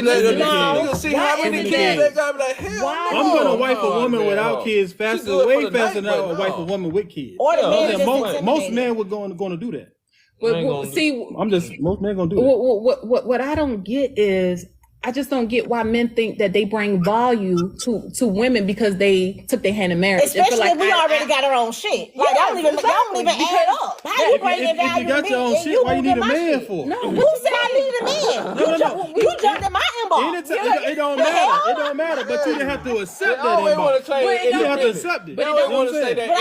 Nigga, see how many kids they got? Like, hell, I'm gonna wife a woman without kids faster, way faster than I wife a woman with kids. Or the man most men were going to do that. See, most men gonna do that. What I don't get is I just don't get why men think that they bring value to women because they took their hand in marriage. Especially like, if we already got our own shit. Like, I don't even add up. How you bringing value if you got your own shit, why you need a man for? No, who said I needed a man? You jumped in my inbox. It don't matter. It don't matter. But you didn't have to accept that inbox. You have to accept it. But I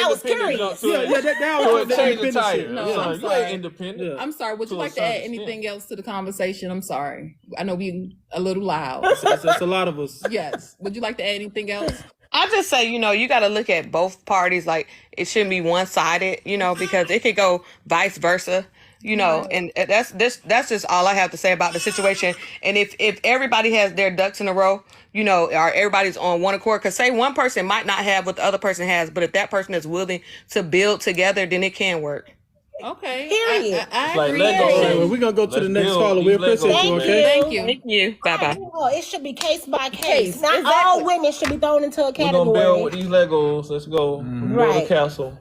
was curious. That was change the tire. No, I'm You ain't independent. I'm sorry. Would you like to add anything else to the conversation? I'm sorry. I know we a little loud. That's a lot of us. Yes. Would you like to add anything else? I just say, you got to look at both parties. Like, it shouldn't be one-sided, because it could go vice versa, and that's just all I have to say about the situation. And if everybody has their ducks in a row, or everybody's on one accord, because say one person might not have what the other person has, but if that person is willing to build together, then it can work. Okay. Period. I like agree. We're going to go to the next caller. We appreciate you, okay? Thank you. Bye-bye. It should be case by case. Not all women should be thrown into a category. We're going to build with these Legos. Let's go. Build a castle.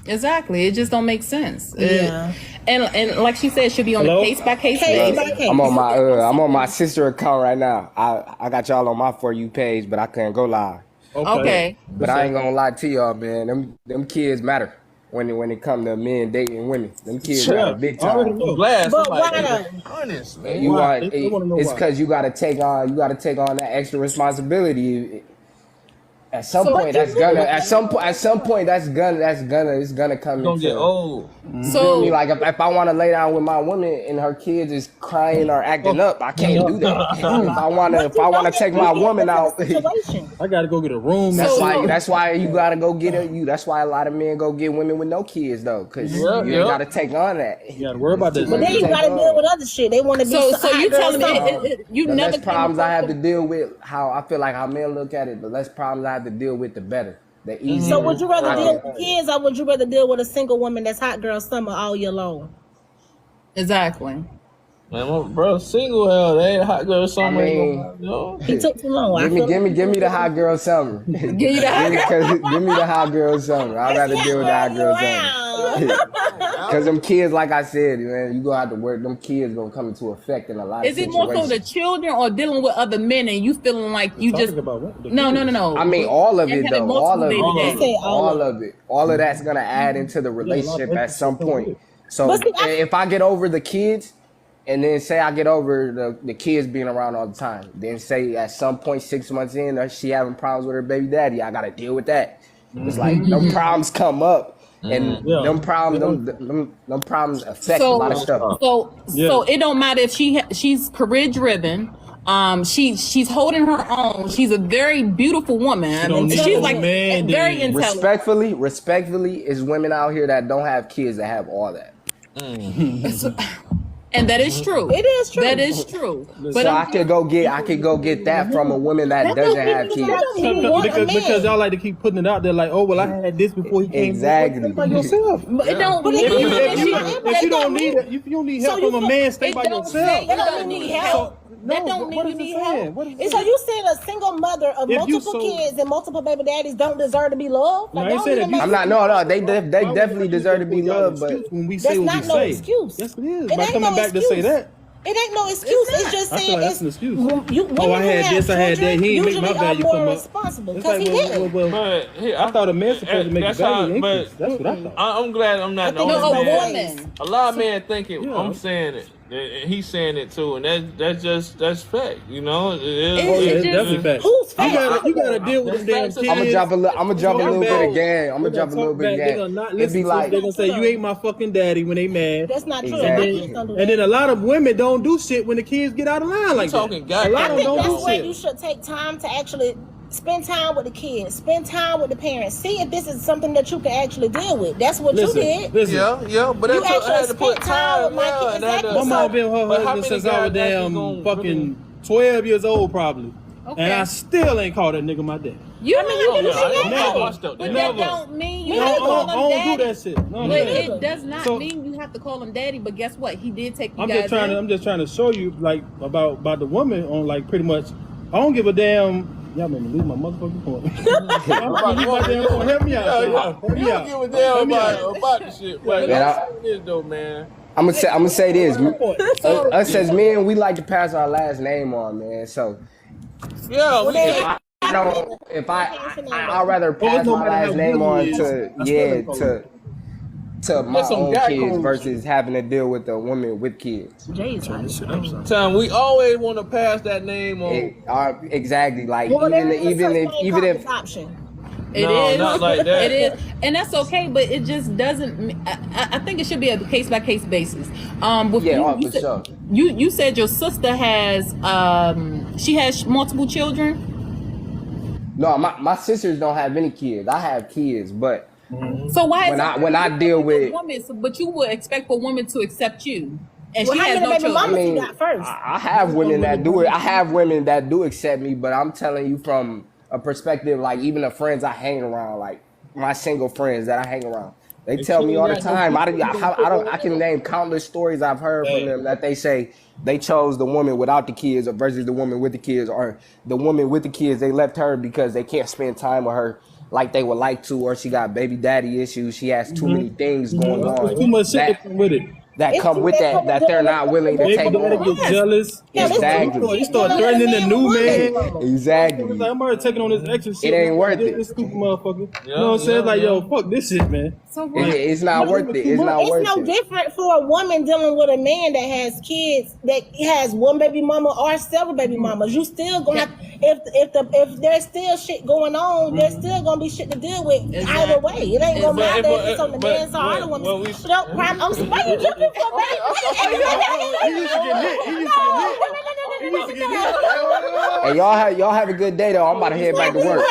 Exactly. It just don't make sense. Yeah. And like she said, it should be on a case by case basis. I'm on my sister account right now. I got y'all on my For You page, but I couldn't go live. Okay. But I ain't gonna lie to y'all, man. Them kids matter when it come to men dating women. Them kids matter big time. But why honest, man. It's because you gotta take on that extra responsibility. At some point it's gonna come into get old. So like if I want to lay down with my woman and her kids is crying or acting up, I can't do that. If I wanna take my woman out, I gotta go get a room. That's why you gotta go get that's why a lot of men go get women with no kids though, because you gotta take on that. You gotta worry about this. But then you gotta deal with other shit. They want to be so you telling me you the never less problems I have to deal with, how I feel like how men look at it, the less problems I have to deal with, the better. The easier. So would you rather deal with kids, or would you rather deal with a single woman that's hot girl summer all year long? Exactly. Man, my bro, single hell, they ain't hot girl summer. He took too long. Give me the hot girl summer. Give me the hot girl summer. I'd rather deal with the hot girl summer. Because them kids, like I said, man, you gonna have to work. Them kids gonna come into effect in a lot of situations. Is it more so the children or dealing with other men and you feeling like you just No. I mean, all of it though. All of it. All of that's gonna add into the relationship at some point. So if I get over the kids, and then say I get over the kids being around all the time, then say at some point 6 months in, she having problems with her baby daddy, I gotta deal with that. It's like them problems come up. And them problems affect a lot of stuff. So it don't matter if she's career driven. She's holding her own. She's a very beautiful woman. She's like very intelligent. Respectfully, is women out here that don't have kids that have all that. And that is true. It is true. That is true. But I could go get that from a woman that doesn't have kids. Because y'all like to keep putting it out there, like, oh well, I had this before he came. Exactly. By yourself. If you don't need help from a man, stay by yourself. That don't need help. That don't mean you need help. So you saying a single mother of multiple kids and multiple baby daddies don't deserve to be loved? No, I ain't saying that. I'm not. No. They definitely deserve to be loved. But when we say what we say, excuse. Yes, it is. By coming back to say that. It ain't no excuse. It's just saying that's an excuse. I had this, I had that. He ain't make my value come up. Responsible because he did. I thought a man supposed to make a value increase. That's what I thought. I'm glad I'm not the only man. A lot of men think it. I'm saying it. He's saying it too, and that's fact. It's definitely fact. Who's fact? You gotta deal with them damn kids. I'm gonna jump a little bit again. It'd be like they're gonna say you ain't my fucking daddy when they mad. That's not true. Exactly. And then a lot of women don't do shit when the kids get out of line like that. A lot of them don't do shit. That's where you should take time to actually spend time with the kids, spend time with the parents, see if this is something that you can actually deal with. That's what you did. Yeah, but you actually had to put time with my kids. Exactly. My mom been with her husband since I was damn fucking 12 years old probably. Okay. And I still ain't called that nigga my dad. You I mean, you can but that don't mean you have to call him daddy. Do that shit. No, but it does not mean you have to call him daddy. But guess what? He did take you guys. I'm just trying to show you like about the woman on like pretty much. I don't give a damn. Y'all made me lose my motherfucking point. Help me out. Help me out. You don't give a damn about the shit. But it though, man. I'm gonna say this. Us as men, we like to pass our last name on, man. So yeah, I'd rather pass my last name on to my own kids versus having to deal with a woman with kids. Tom, we always want to pass that name on. Exactly. Like even if option. It is not like that. It is, and that's okay. But it just doesn't. I think it should be a case by case basis. You said your sister has she has multiple children. No, my sisters don't have any kids. I have kids, but so why when I deal with women, but you would expect for women to accept you, and well, she has no children. I mean, I have women that do it. I have women that do accept me, but I'm telling you from a perspective, like even the friends I hang around, like my single friends that I hang around, they tell me all the time. I can name countless stories I've heard from them that they say they chose the woman without the kids versus the woman with the kids, or the woman with the kids they left her because they can't spend time with her like they would like to, or she got baby daddy issues. She has too many things going on. There's too much shit with it. That come with that they're not willing to take on. Get jealous. Exactly. You start threatening the new man. Exactly. Like, I'm already taking on this extra shit. It ain't worth it. This stupid motherfucker. You know what I'm saying? Like, yo, fuck this shit, man. So it's not worth it. It's not worth it. It's no different for a woman dealing with a man that has kids, that has one baby mama or several baby mamas. You still gonna have, if there's still shit going on, there's still gonna be shit to deal with either way. It ain't gonna matter if it's on the man's side or the woman's. I'm why you jumping for me? He used to get hit. Hey, y'all have a good day though. I'm about to head back to work.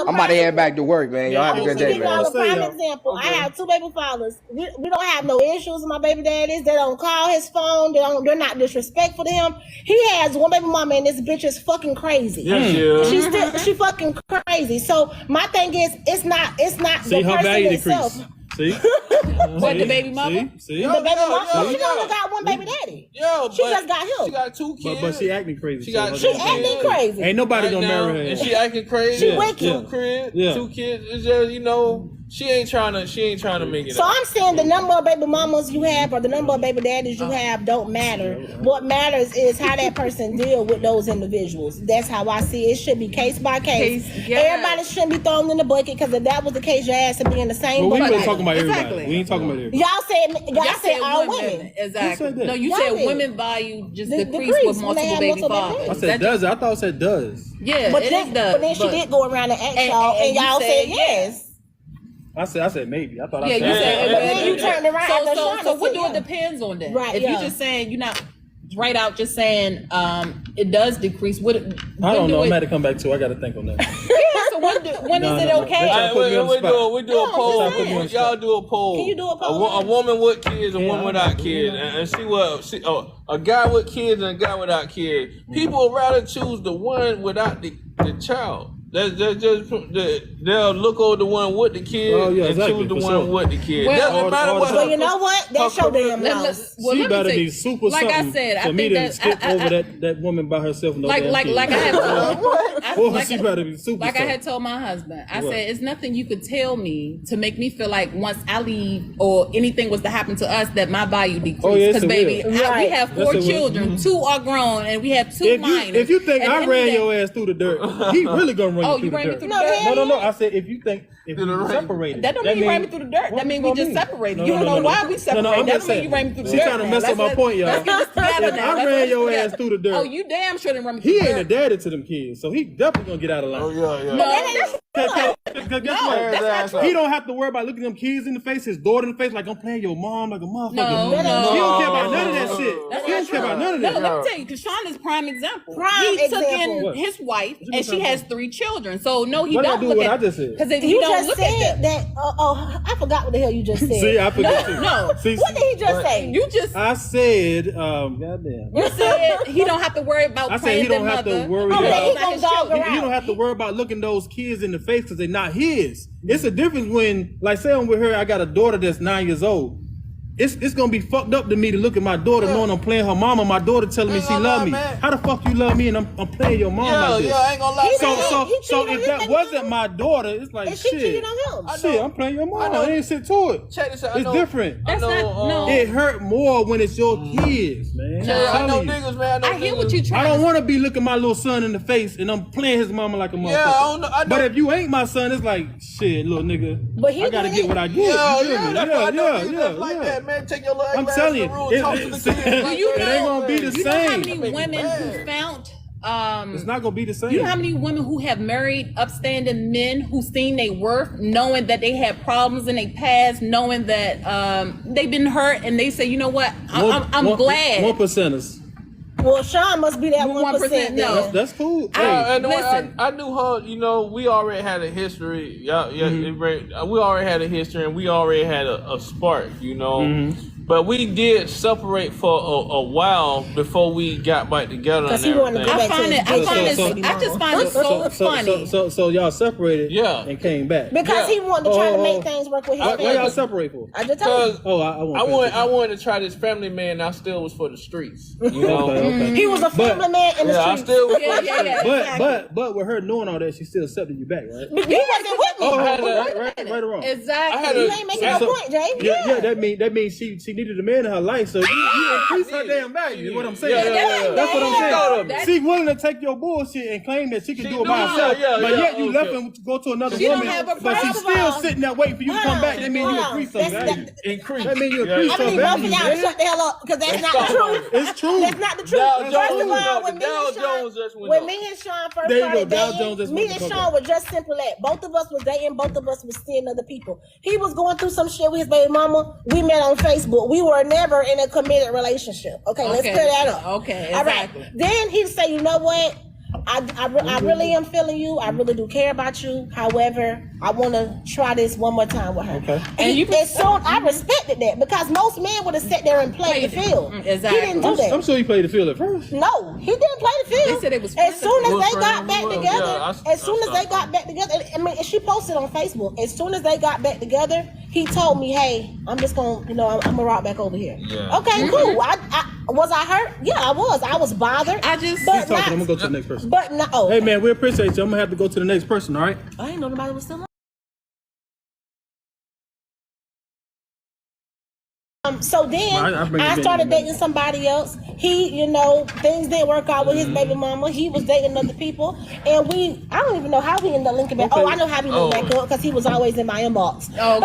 I'm about to head back to work, man. Y'all have a good day, man. Prime example. I have 2 baby fathers. We don't have no issues with my baby daddies. They don't call his phone. They're not disrespectful to him. He has 1 baby mama, and this bitch is fucking crazy. She fucking crazy. So my thing is, it's not the person itself. See? What, the baby mama? See? The baby mama? She only got 1 baby daddy. She just got him. She got 2 kids. But she acting crazy. She acting crazy. Ain't nobody gonna marry her. And she acting crazy. She wicked. 2 kids. It's just, she ain't trying to make it. So I'm saying the number of baby mamas you have or the number of baby daddies you have don't matter. What matters is how that person deal with those individuals. That's how I see it. It should be case by case. Everybody shouldn't be thrown in the bucket, because if that was the case, your ass would be in the same bucket. We ain't talking about everybody. We ain't talking about everybody. Y'all said all women. Exactly. No, you said women value just decrease with multiple baby fathers. I said does. I thought it said does. Yeah, but it does. But then she did go around and ask y'all, and y'all said yes. I said maybe. I thought I said. You said, but then you turned around. So what do it depends on that? Right. If you're just saying, you're not right out just saying it does decrease. I don't know. I'm gonna come back to. I got to think on that. So when is it okay? We do a poll. Y'all do a poll. Can you do a poll? A woman with kids, a woman without kids, and see what a guy with kids and a guy without kids. People would rather choose the one without the child. They'll look over the one with the kid and choose the one with the kid. Doesn't matter what. Well, you know what? That's your damn loss. She better be super like something I said, for me to skip over that woman by herself. Like I had told, she better be super. Like I had told my husband, I said it's nothing you could tell me to make me feel like once I leave or anything was to happen to us that my value decreased. Because baby, we have 4 children, 2 are grown, and we have 2 minors. If you think I ran your ass through the dirt, he really gonna run you through the dirt. No. I said if you think if you separated, that don't mean you ran me through the dirt. That means we just separated. You don't know why we separated. That don't mean you ran me through the dirt. She's trying to mess up my point, y'all. Let's get this together now. I ran your ass through the dirt. Oh, you damn sure didn't run me through the dirt. He ain't a daddy to them kids, so he definitely gonna get out of line. Oh yeah. He don't have to worry about looking them kids in the face, his daughter in the face, like I'm playing your mom like a motherfucker. No. He don't care about none of that shit. He don't care about none of that. No, let me tell you, Kashawn is prime example. He took in his wife, and she has 3 children. So no, he don't look at. I just said. Because if you just look at said that. I forgot what the hell you just said. See, I forgot too. No. See, What did he just say? I said, goddamn. You said he don't have to worry about. I said he don't have to worry He don't have to worry about looking those kids in the face because they're not his. It's a difference when, like, say I'm with her, I got a daughter that's 9 years old. It's gonna be fucked up to me to look at my daughter knowing I'm playing her mama. My daughter telling me she love me. Man. How the fuck you love me and I'm playing your mom like this? I ain't gonna lie. So if that wasn't my daughter, it's like she cheated on him. Shit, I'm playing your mom. I ain't shit to it. Check this out. It's different. That's not, no. It hurt more when it's your kids, man. I know niggas, man. I hear what you trying. I don't want to be looking my little son in the face and I'm playing his mama like a motherfucker. Yeah, I know. But if you ain't my son, it's like shit, little nigga. But he I gotta get what I get. Yeah, man. Take your little I'm telling you, it ain't gonna be the You know how same. many women who found It's not gonna be the same. You know how many women who have married upstanding men who seen their worth, knowing that they had problems in their past, knowing that they've been hurt, and they say, you know what, I'm glad. 1%ers. Well, Sean must be that 1%. No, that's cool. I knew her. You know, we already had a history. We already had a history, and we already had a spark. You know. But we did separate for a while before we got back together. Because he wanted to go back I just find it so funny. So y'all separated, and came back because he wanted to try to make things work with his family. Why y'all separate for? I just told you. I wanted to try this family man. I still was for the streets. You know, okay. He was a family man in the streets. I still was. But with her knowing all that, she still accepted you back, right? He wasn't with me. Right or wrong? Exactly. You ain't making no point, Jay. Yeah. That means she needed a man in her life, so you increase her damn value. Is what I'm saying. That's what I'm saying. She willing to take your bullshit and claim that she can do it by herself, but yet you left and go to another woman, but she's still sitting there waiting for you to come back. That means you increase her value. That means you increase her value. Both of y'all shut the hell up because that's not the truth. It's true. That's not the truth. First of all, when me and Sean first started dating, me and Sean were just simple that both of us was dating, both of us was seeing other people. He was going through some shit with his baby mama. We met on Facebook. We were never in a committed relationship. Okay, let's clear that up. Okay, exactly. All right. Then he say, you know what? I really am feeling you. I really do care about you. However, I want to try this one more time with her. Okay. And so I respected that because most men would have sat there and played the field. Exactly. He didn't do that. I'm sure he played the field at first. No, he didn't play the field. They said it was as soon as they got back together, I mean, she posted on Facebook. As soon as they got back together, he told me, "Hey, I'm just gonna, I'm gonna rock back over here." Yeah. Okay, cool. Was I hurt? Yeah, I was. I was bothered. He's talking. I'm gonna go to the next person. But no. Oh, hey man, we appreciate you. I'm gonna have to go to the next person. All right. I didn't know nobody was still on. So then I started dating somebody else. He, things didn't work out with his baby mama. He was dating other people, and I don't even know how we ended up linking back. Okay. Oh, I know how we linked back up because he was always in my inbox. Oh.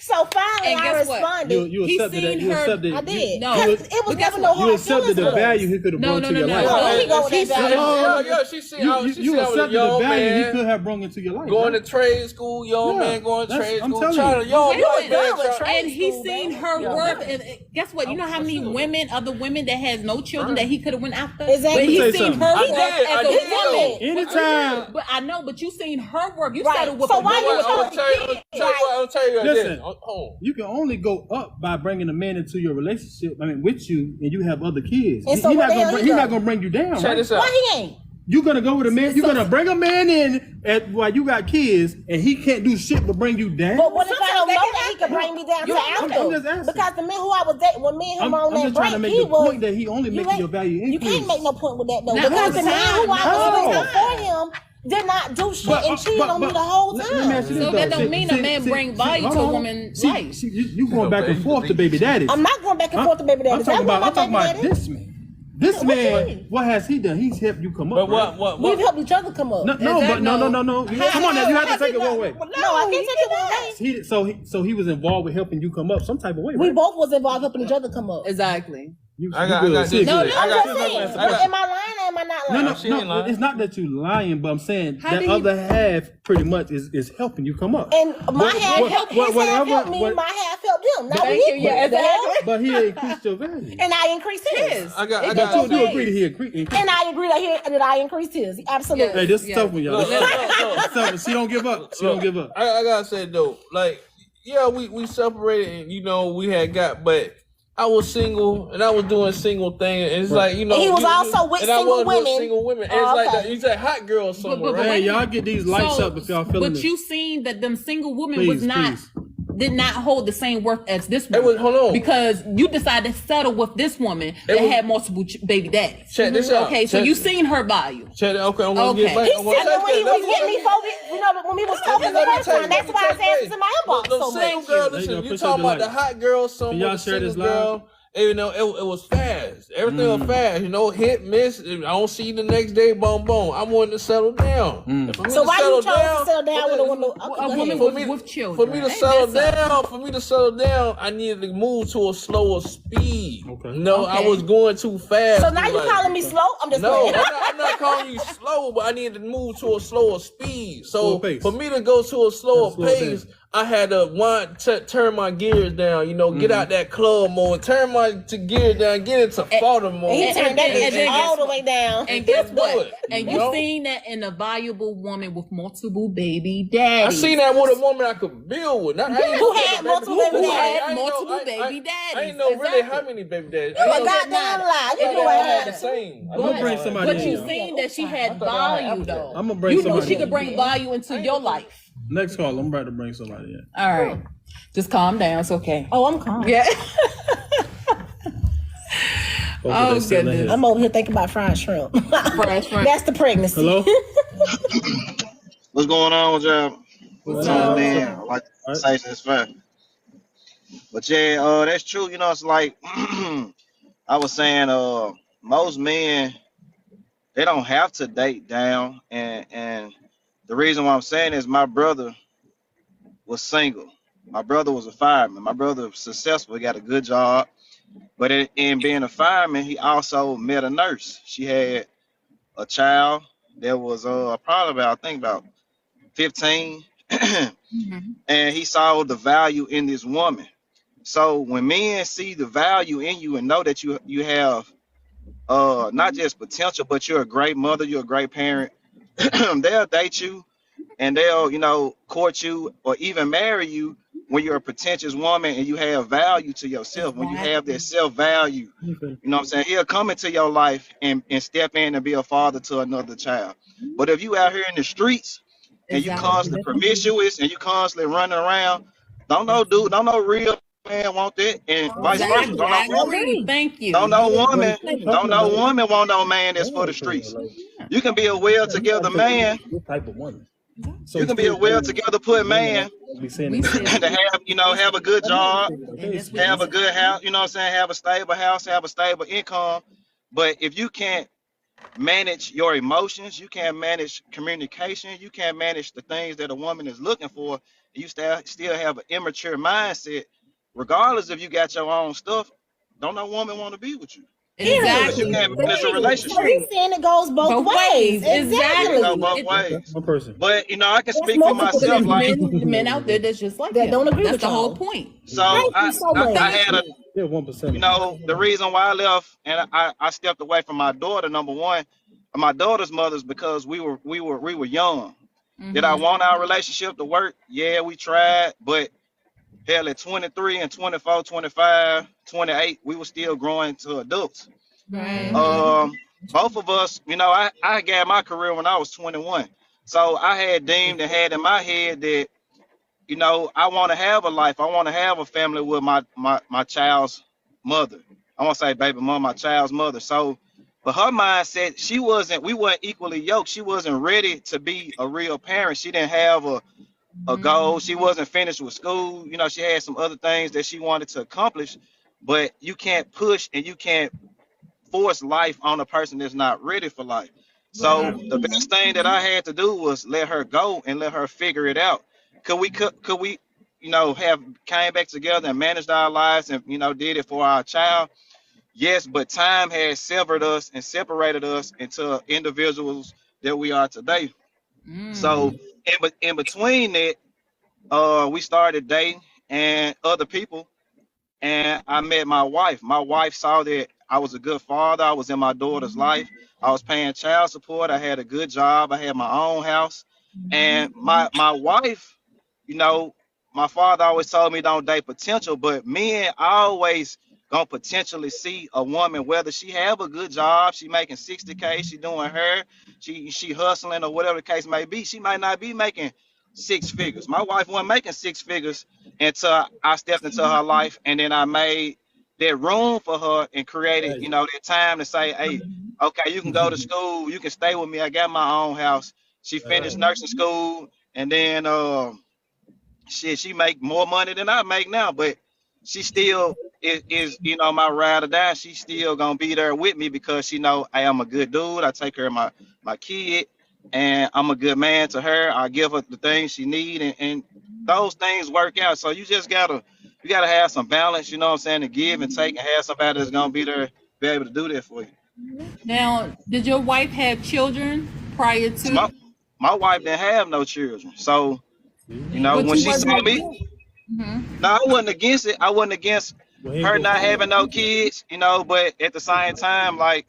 So finally, I responded. You accepted that. You accepted. I did. No, it was never no hard. You accepted the value he could have brought to your life. You accepted the value he could have brought into your life. Going to trade school, young man going to trade school. And he seen her worth. And guess what? You know how many other women that has no children that he could have went after? Exactly. But he seen her worth as a woman. Anytime. But I know, but you seen her work. You started with so why you I'll tell you listen, you can only go up by bringing a man into your relationship. I mean, with you, and you have other kids. He's not gonna bring you down. Check this out. Why he ain't? You're gonna go with a man. You're gonna bring a man in while you got kids, and he can't do shit but bring you down. But what if I don't know that he can bring me down to after? I'm just asking. Because the man who I was dating, when me and him on that break, he was. Point that he only making your value increase. You can't make no point with that though. Because the man who I was dating before him did not do shit and cheated on me the whole time. So that don't mean a man bring value to a woman's life. You going back and forth to Baby Daddies. I'm not going back and forth to Baby Daddies. I'm talking about this man. This man, what has he done? He's helped you come up. But what? We've helped each other come up. No. Come on now, you have to take it one way. No, I can't take it one way. So he was involved with helping you come up some type of way. We both was involved helping each other come up. Exactly. No, I'm just saying. Am I lying or am I not No. It's not that you lying, but I'm saying that other half pretty much is helping you come up. And my half helped me. My half helped him. Thank you. Yeah, exactly. But he increased your value. And I increased his. I got you agree that he increased. And I agree that I increased his. Absolutely. Hey, this is tough one, y'all. She don't give up. I gotta say though, like, yeah, we separated and we had but I was single and I was doing single thing, and it's like, and he was also with single women. And it's like you said hot girls somewhere, right? Hey, y'all get these lights up if y'all feeling this. But you seen that them single women did not hold the same worth as this woman. Hold on. Because you decided to settle with this woman that had multiple baby daddies. Check this out. Okay, so you seen her value. Check it. Okay, I'm gonna get back. He said that when he was getting me when we was talking the first time. That's why his ass is in my inbox so much. Girl, listen, you talking about the hot girl, someone single girl. It was fast. Everything was fast. Hit, miss. I don't see you the next day. Boom, boom. I wanted to settle down. So why you chose to settle down with a woman with children? For me to settle down, I needed to move to a slower speed. Okay. I was going too fast. So now you calling me slow? I'm just playing. I'm not calling you slow, but I needed to move to a slower speed. So for me to go to a slower pace, I had to turn my gears down, get out that club mode, turn my gears down, get into father mode. He turned that all the way down. And guess what? And you seen that in a valuable woman with multiple baby daddies. I seen that with a woman I could build with. Who had multiple baby daddies? I ain't know really how many baby daddies. You a goddamn lie. You know I had the same. I'm gonna bring somebody. But you seen that she had value though. I'm gonna bring somebody. She could bring value into your life. Next call, I'm about to bring somebody in. All right. Just calm down. It's okay. Oh, I'm calm. Yeah. Oh, goodness. I'm over here thinking about fried shrimp. That's the pregnancy. Hello? What's going on with y'all? What's up, man? I like the conversation. It's fun. But yeah, that's true. It's like I was saying, most men, they don't have to date down, and the reason why I'm saying is my brother was single. My brother was a fireman. My brother was successful. He got a good job. But in being a fireman, he also met a nurse. She had a child that was probably about 15. And he saw the value in this woman. So when men see the value in you and know that you have not just potential, but you're a great mother, you're a great parent, they'll date you and they'll court you or even marry you when you're a pretentious woman and you have value to yourself. When you have that self-value, you know what I'm saying, he'll come into your life and step in and be a father to another child. But if you out here in the streets and you constantly promiscuous and you constantly running around, don't no real man want that, and vice versa. Thank you. Don't no woman want no man that's for the streets. You can be a well together man. You can be a well together put man to have a good job, have a good house, have a stable house, have a stable income. But if you can't manage your emotions, you can't manage communication, you can't manage the things that a woman is looking for, you still have an immature mindset, regardless if you got your own stuff, don't no woman want to be with you. Exactly. You can't manage a relationship. So he's saying it goes both ways. Exactly. It goes both ways. One person. But I can speak for myself. Like men out there that's just like that. Don't agree that's with the whole point. So I had Yeah, 1%. the reason why I left and I stepped away from my daughter, number one, my daughter's mother's, because we were young. Did I want our relationship to work? Yeah, we tried, but hell, at 23 and 24, 25, 28, we were still growing to adults. Right. Both of us, I got my career when I was 21. So I had deemed and had in my head that, I want to have a life. I want to have a family with my child's mother. I want to say baby mom, my child's mother. So, but her mindset, we weren't equally yoked. She wasn't ready to be a real parent. She didn't have a goal. She wasn't finished with school. She had some other things that she wanted to accomplish, but you can't push and you can't force life on a person that's not ready for life. So the best thing that I had to do was let her go and let her figure it out. Could we have came back together and managed our lives and did it for our child? Yes, but time has severed us and separated us into individuals that we are today. So in between that, we started dating and other people, and I met my wife. My wife saw that I was a good father. I was in my daughter's life. I was paying child support. I had a good job. I had my own house, and my wife, you know, my father always told me don't date potential, but men always gonna potentially see a woman whether she have a good job, she making 60K, she doing her, she hustling or whatever the case may be. She might not be making six figures. My wife wasn't making six figures until I stepped into her life, and then I made that room for her and created, you know, that time to say, hey, okay, you can go to school, you can stay with me. I got my own house. She finished nursing school, and then shit, she make more money than I make now, but she still is you know, my ride or die. She's still gonna be there with me because she know I am a good dude. I take care of my kid, and I'm a good man to her. I give her the things she need, and those things work out. So you gotta have some balance, you know what I'm saying, to give and take, and have somebody that's gonna be there, be able to do that for you. Now, did your wife have children prior So my to? my wife didn't have no children, so you know But when you she wasn't saw me. against. Mm-hmm. No, I wasn't against it. I wasn't against Well, he ain't her go not follow having no that. kids, you know, but at the same time, like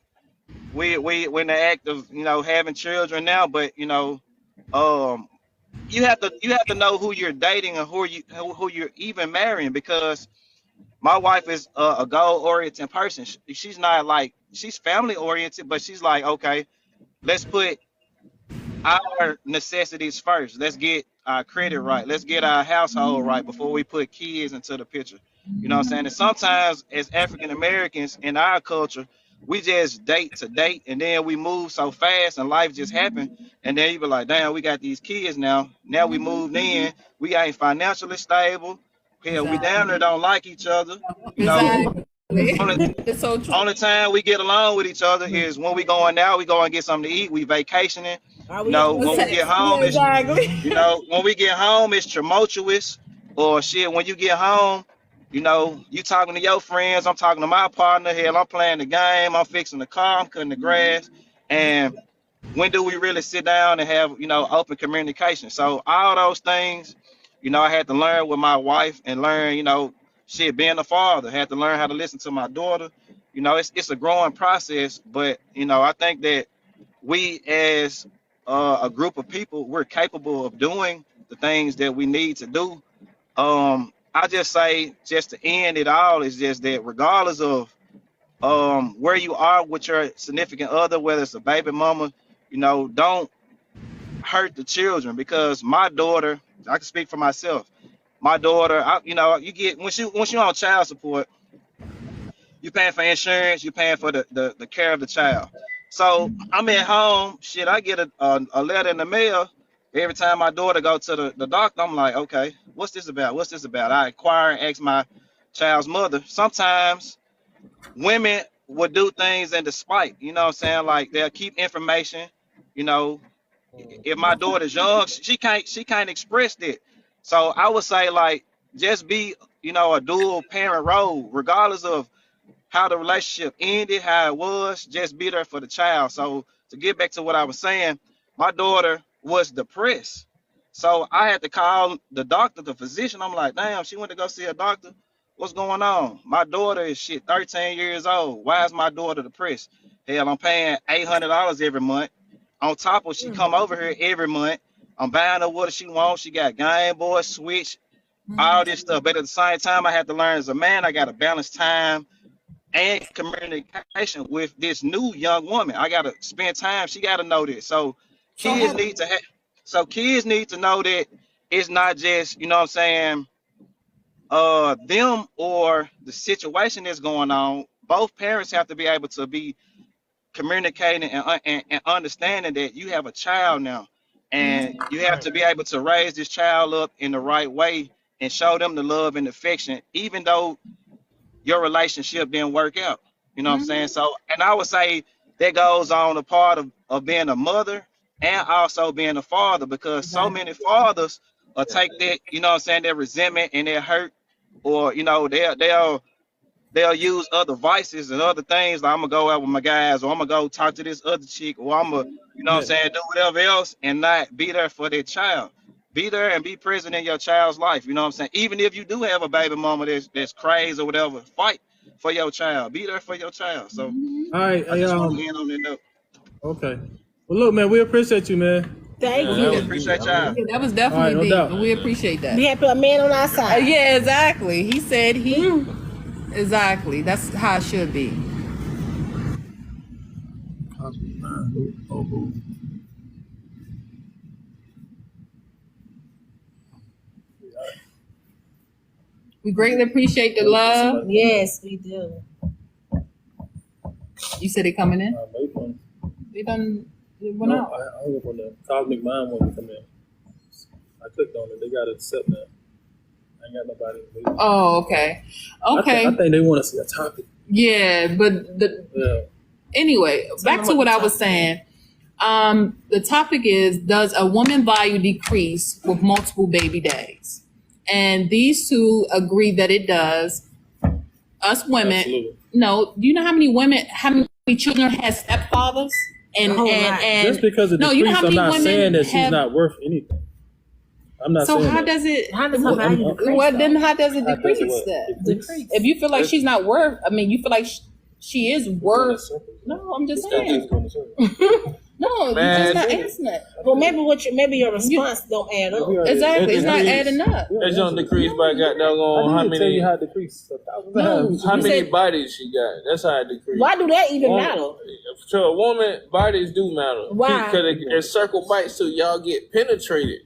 we're in the act of, you know, having children now, but you know, um you have to know who you're dating and who you're even marrying, because my wife is a goal oriented person. She's not like, she's family oriented, but she's like, okay, let's put our necessities first. Let's get our credit right. Let's get our household right before we put kids into the picture. You know what I'm saying? And sometimes as African Americans in our culture, we just date to date, and then we move so fast and life just happen. And then you be like, damn, we got these kids now. Now we moved in. We ain't financially stable. Hell, we Exactly. down there don't like each other. You know, Exactly. only It's so true. only time we get along with each other is when we going out, we go and get something to eat, we vacationing. Are You we know, having when we get sex? home, Yeah, it's, exactly. you know, when we get home, it's tumultuous or shit. When you get home, you know, you talking to your friends, I'm talking to my partner. Hell, I'm playing the game, I'm fixing the car, I'm cutting the grass. And when do we really sit down and have, you know, open communication? So all those things, you know, I had to learn with my wife and learn, you know, shit, being a father, had to learn how to listen to my daughter. You know, it's a growing process, but you know, I think that we as a group of people, we're capable of doing the things that we need to do. I just say, just to end it all, is just that regardless of where you are with your significant other, whether it's a baby mama, you know, don't hurt the children, because my daughter, I can speak for myself. My daughter, you know, you get, once you're on child support, you paying for insurance, you paying for the care of the child. So I'm at home, shit, I get a letter in the mail every time my daughter go to the doctor. I'm like, okay, what's this about? What's this about? I inquire and ask my child's mother. Sometimes women will do things in despite, you know what I'm saying? Like they'll keep information, you know. If my daughter's young, she can't express it. So I would say, like, just be, you know, a dual parent role, regardless of how the relationship ended, how it was, just be there for the child. So to get back to what I was saying, my daughter was depressed. So I had to call the doctor, the physician. I'm like, damn, she went to go see a doctor. What's going on? My daughter is shit 13 years old. Why is my daughter depressed? Hell, I'm paying $800 every month. On top of, she come over here every month. I'm buying her what she wants. She got Game Boy, Switch, all this stuff. But at the same time, I had to learn as a man, I got to balance time and communication with this new young woman. I gotta spend time. She gotta know this. So So kids have need to have. So kids need to know that it's not just, you know what I'm saying, them or the situation that's going on. Both parents have to be able to be communicating and understanding that you have a child now, and you have to be able to raise this child up in the right way and show them the love and affection, even though your relationship didn't work out. You know what I'm saying? So, and I would say that goes on the part of being a mother and also being a father, because so many fathers will take that, you know what I'm saying, their resentment and their hurt, or, you know, they'll they'll use other vices and other things. Like I'm gonna go out with my guys, or I'm gonna go talk to this other chick, or I'm gonna, you know what I'm saying, do whatever else and not be there for their child. Be there and be present in your child's life. You know what I'm saying? Even if you do have a baby mama that's crazy or whatever, fight for your child. Be there for your child. So all right, I just want to end on that note. Okay. Well, look, man, we appreciate you, man. Thank We you. appreciate y'all. Yeah, that was definitely no deep. doubt. We appreciate that. We have a man on our side. Yeah, exactly. He said he. Exactly. That's how it should be. We greatly appreciate the love. Yes, we do. You said it coming in? They done. It went out. I was on the Cosmic Mind one to come in. I clicked on it. They got to accept that. I ain't got nobody. Oh, okay. Okay. I think they want to see a topic. Yeah, but anyway, back to what I was saying. The topic is, does a woman value decrease with multiple baby daddies? And these two agree that it does. Us women, Absolutely. no. Do you know how many children has stepfathers? And just because of the decrease, I'm not saying that she's not worth anything. I'm not saying how that. does it? How does her value decrease? Well, then how does it How does decrease? what? That Decrease. if you feel like she's not worth, I mean, you feel like she is worth. No, I'm just saying. No, Man, you're just not answering that. Well, maybe your response don't add up. Exactly, it's not adding up. It's on decrease by goddamn how many? How it decrease? How many bodies she got? That's how it decreases. Why do that even matter? To a woman, bodies do matter. Why? Because it circle bites so y'all get penetrated.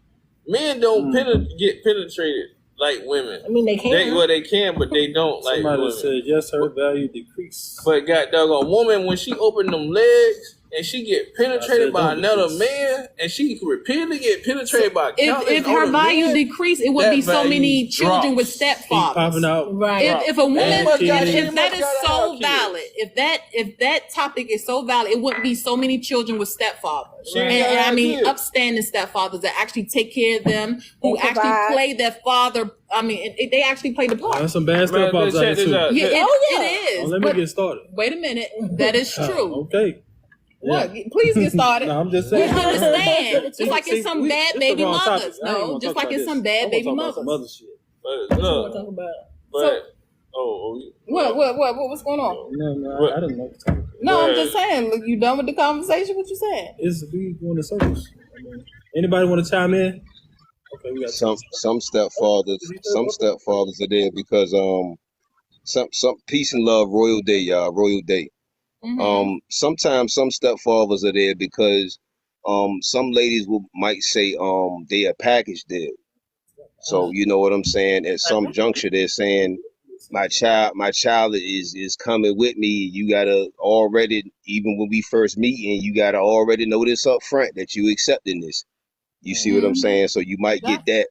Men don't get penetrated like women. I mean, they can. They can, but they don't like Somebody women. said yes, her value decrease. But goddamn, a woman, when she open them legs and she get penetrated by another man, and she repeatedly get penetrated by if her value decreased, it would be so many children with stepfathers. Popping out. Right. If a woman, if that is gotta so have valid, if that topic is so valid, it wouldn't be so many children with stepfathers. Right. And I mean, kids. upstanding stepfathers that actually take care of them, who And actually provide. play their father. I mean, they actually play the part. There's some bad stepfathers out here too. Yeah, Oh, yeah. it is. Let me But get started. wait a minute, that is true. Okay. What? Please get started. No, I'm just We saying. understand. Just like See, it's some we- bad it's the baby wrong topic. mothers. I ain't No, gonna just talk like it's about some this. I bad wanna baby talk about mothers. some other shit. But look, Talk about it. What's going on? No, I don't know. What to talk about. No, I'm just saying. Look, you done with the conversation? What you saying? It's we going in circles. I mean, anybody want to chime in? Okay, we got some stepfathers are there because some peace and love, royal day, y'all, royal day. Mm-hmm. Sometimes some stepfathers are there because some ladies might say they a package deal. So you know what I'm saying? At some juncture they're saying my child is coming with me. You gotta already, even when we first meeting, you gotta already know this up front that you accepting this. You see what I'm saying? So you might get that.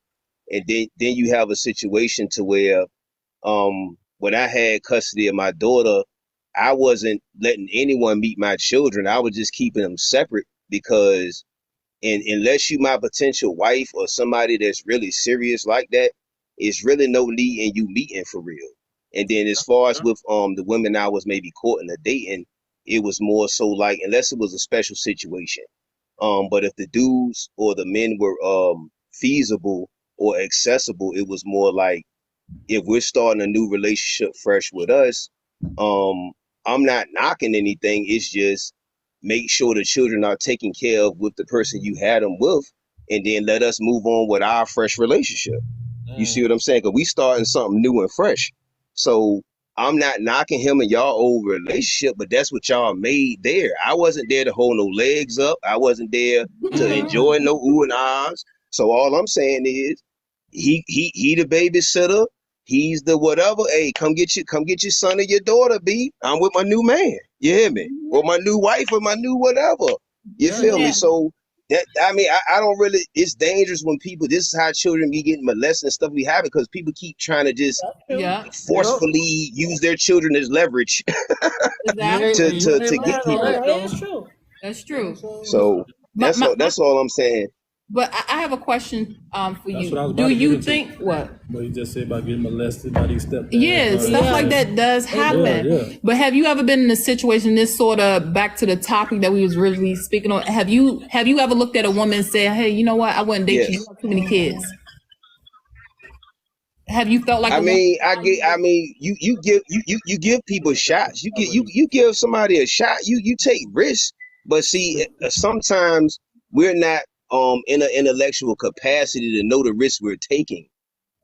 And then you have a situation to where when I had custody of my daughter, I wasn't letting anyone meet my children. I was just keeping them separate because unless you my potential wife or somebody that's really serious like that, it's really no need in you meeting for real. And then as far as with the women I was maybe courting or dating, it was more so like, unless it was a special situation. But if the dudes or the men were feasible or accessible, it was more like, if we're starting a new relationship fresh with us, I'm not knocking anything. It's just make sure the children are taken care of with the person you had them with, and then let us move on with our fresh relationship. You see what I'm saying? Because we starting something new and fresh. So I'm not knocking him and y'all old relationship, but that's what y'all made there. I wasn't there to hold no legs up. I wasn't there to enjoy no ooh and ahs. So all I'm saying is he the babysitter. He's the whatever. Hey, come get your son or your daughter, B. I'm with my new man. You hear me? Or my new wife or my new whatever. You feel me? So that, I mean, I don't really, it's dangerous when people, this is how children be getting molested and stuff we have, because people keep trying to just forcefully use their children as leverage to get people. That's true. That's true. So that's all I'm saying. But I have a question for That's you. what I was about Do to you get into. think what? What you just said about getting molested by these stepdads. Yeah, stuff like that does happen. Yeah. But have you ever been in a situation, this sort of back to the topic that we was really speaking on, have you ever looked at a woman and said, hey, you know what, I wouldn't date you, you have too many kids? Have you felt like I a mean, woman? you give people shots. You give somebody a shot. You take risks. But see, sometimes we're not in an intellectual capacity to know the risk we're taking.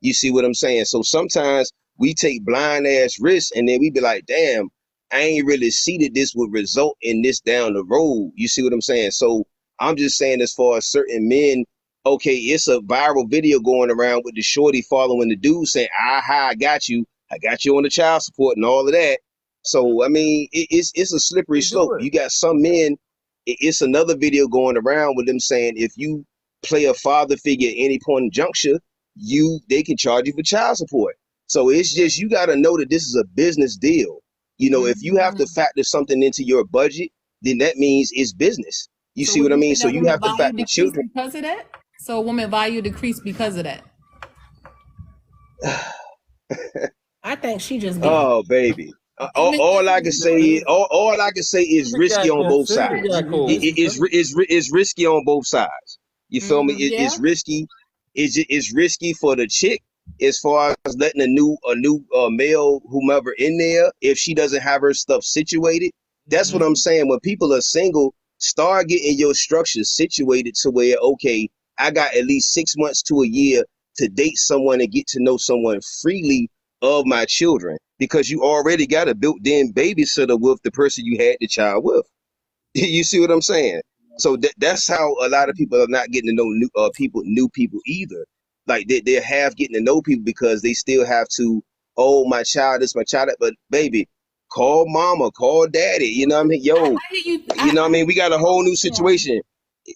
You see what I'm saying? So sometimes we take blind ass risks and then we be like, damn, I ain't really see that this would result in this down the road. You see what I'm saying? So I'm just saying, as far as certain men, okay, it's a viral video going around with the shorty following the dude saying, aha, I got you on the child support and all of that. So I mean, it's a slippery slope. You got some men, it's another video going around with them saying, if you play a father figure at any point in juncture, they can charge you for child support. So it's just, you got to know that this is a business deal. You know, if you have to factor something into your budget, then that means it's business. You see what I mean? So you have to factor children. Because of that? So a woman value decreased because of that? I think she just Oh, baby. All I can say is risky on both sides. It's risky on both sides. You feel me? It's risky. It's risky for the chick as far as letting a new male whomever in there if she doesn't have her stuff situated. That's what I'm saying. When people are single, start getting your structure situated to where, okay, I got at least 6 months to a year to date someone and get to know someone freely of my children, because you already got a built-in babysitter with the person you had the child with. You see what I'm saying? So that's how a lot of people are not getting to know new people either. Like they're half getting to know people because they still have to, oh, my child is my child. But baby, call mama, call daddy. You know what I mean? Yo, you know what I mean? We got a whole new situation.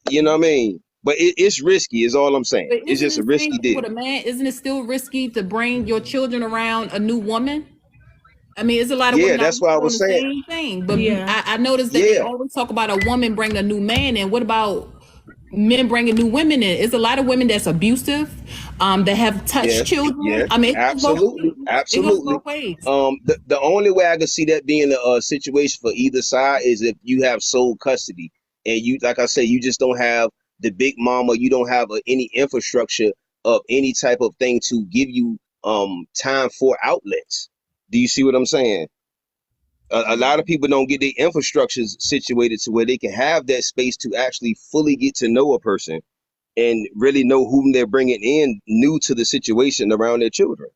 You know what I mean? But it's risky is all I'm saying. It's just a risky deal. With a man, isn't it still risky to bring your children around a new woman? I mean, it's a lot of women that's what I was saying. Same thing, but I noticed that they always talk about a woman bringing a new man in. What about men bringing new women in? It's a lot of women that's abusive, that have touched children. Yeah, I mean, absolutely. The only way I can see that being a situation for either side is if you have sole custody and you, like I said, you just don't have the big mama, you don't have any infrastructure of any type of thing to give you time for outlets. Do you see what I'm saying? A lot of people don't get their infrastructures situated to where they can have that space to actually fully get to know a person and really know whom they're bringing in new to the situation around their children.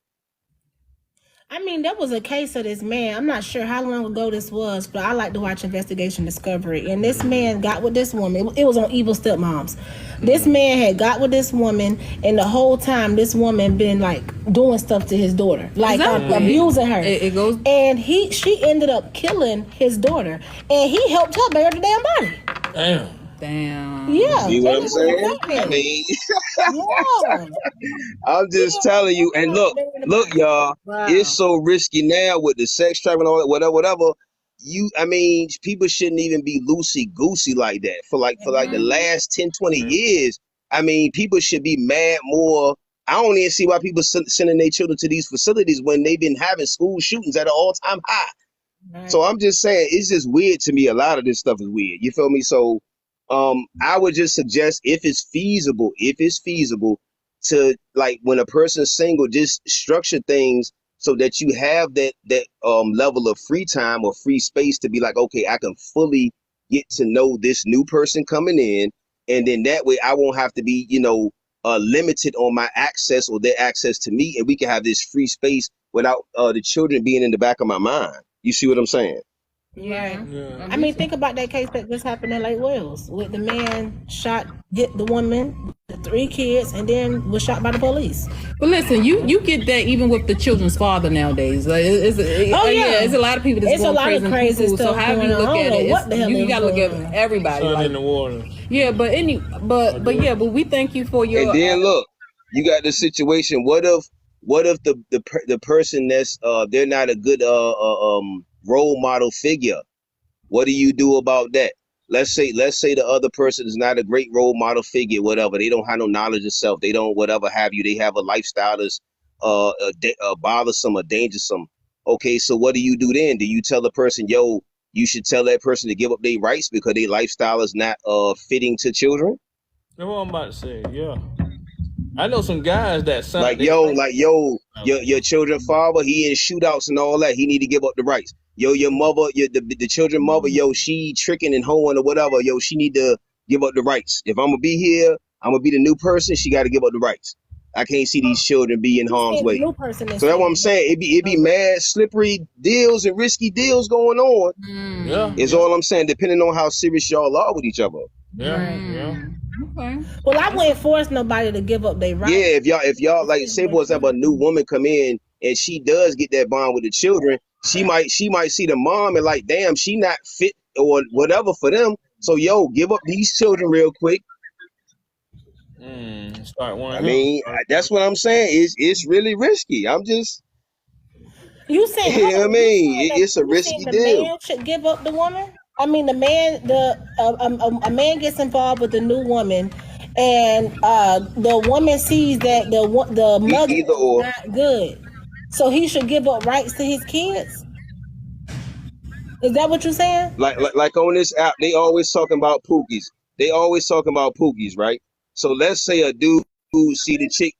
I mean, there was a case of this man. I'm not sure how long ago this was, but I like to watch Investigation Discovery. And this man got with this woman. It was on Evil Stepmoms. This man had got with this woman, and the whole time this woman been like doing stuff to his daughter, like abusing her. It goes. And she ended up killing his daughter, and he helped her bury the damn body. Damn. Yeah. You know what I'm saying? I mean, I'm just telling you. And look, y'all, it's so risky now with the sex trafficking and all that, whatever. I mean, people shouldn't even be loosey goosey like that for the last 10, 20 years. I mean, people should be mad more. I don't even see why people sending their children to these facilities when they've been having school shootings at an all-time high. Right. So I'm just saying, it's just weird to me. A lot of this stuff is weird. You feel me? So I would just suggest, if it's feasible to, like, when a person's single, just structure things so that you have that level of free time or free space to be like, okay, I can fully get to know this new person coming in, and then that way I won't have to be, limited on my access or their access to me, and we can have this free space without the children being in the back of my mind. You see what I'm saying? Yeah. I mean, think about that case that just happened in Lake Wales, with the man hit the woman, the 3 kids, and then was shot by the police. But listen, you get that even with the children's father nowadays. Like, it's a lot of people that's going crazy stuff. So how you look at it, you got to look at everybody. Sun in the water. Yeah, but we thank you for your. And then look, you got the situation. What if the person that's they're not a good role model figure? What do you do about that? let's say the other person is not a great role model figure, whatever. They don't have no knowledge of self. They don't whatever have you. They have a lifestyle that's bothersome or dangersome. Okay, so what do you do then? Do you tell the person, yo, you should tell that person to give up their rights because their lifestyle is not fitting to children? That's what I'm about to say. Yeah, I know some guys that like your children father, he in shootouts and all that. He need to give up the rights. Yo, your mother, the children mother, yo, she tricking and hoeing or whatever. Yo, she need to give up the rights. If I'm gonna be here, I'm gonna be the new person. She got to give up the rights. I can't see these children be in harm's way. So that's what I'm saying. It be mad, slippery deals and risky deals going on. Yeah, is all I'm saying. Depending on how serious y'all are with each other. Yeah. Okay. Well, I wouldn't force nobody to give up their rights. Yeah, if y'all like, say for example, a new woman come in and she does get that bond with the children, she might see the mom and like, damn, she not fit or whatever for them. So yo, give up these children real quick. Start one. I mean, that's what I'm saying. It's really risky. I'm just. You saying? You know what I mean, it's a risky deal. The man should give up the woman. I mean, the man, a man gets involved with the new woman, and the woman sees that the mother is not good, so he should give up rights to his kids. Is that what you're saying? Like on this app, they always talking about pookies. Right? So let's say a dude who see the chick.